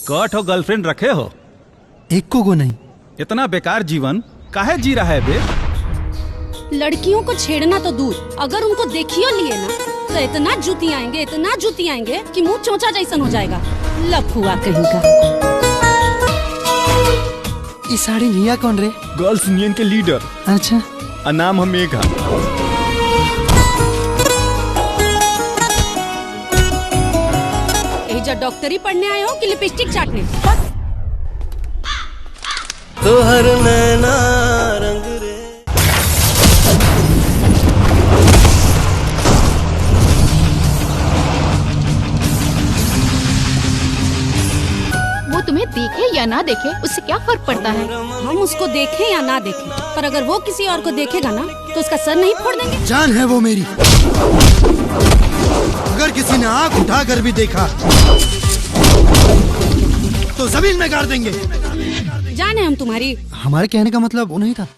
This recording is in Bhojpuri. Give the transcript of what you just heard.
कट हो गर्लफ्रेंड रखे हो? एक को नहीं। इतना बेकार जीवन काहे जी रहा है बे? लड़कियों को छेड़ना तो दूर, अगर उनको देखियो लिए ना तो इतना जूती आएंगे कि मुंह चोंचा जैसन हो जाएगा। लफुआ कहीं का। इस साड़ी निया कौन रे? गर्ल्स यूनियन के लीडर। अच्छा, नाम हम मेघा। जब डॉक्टरी पढ़ने आए हो कि लिपस्टिक चाटने? तो हर नैना रंग रे। वो तुम्हें देखे या ना देखे उससे क्या फर्क पड़ता है? हम उसको देखें या ना देखें, पर अगर वो किसी और को देखेगा ना तो उसका सर नहीं फोड़ देंगे। जान है वो मेरी। अगर किसी ने आंख उठाकर भी देखा तो जमीन में गाड़ देंगे। जान है हम तुम्हारी। हमारे कहने का मतलब वो नहीं था।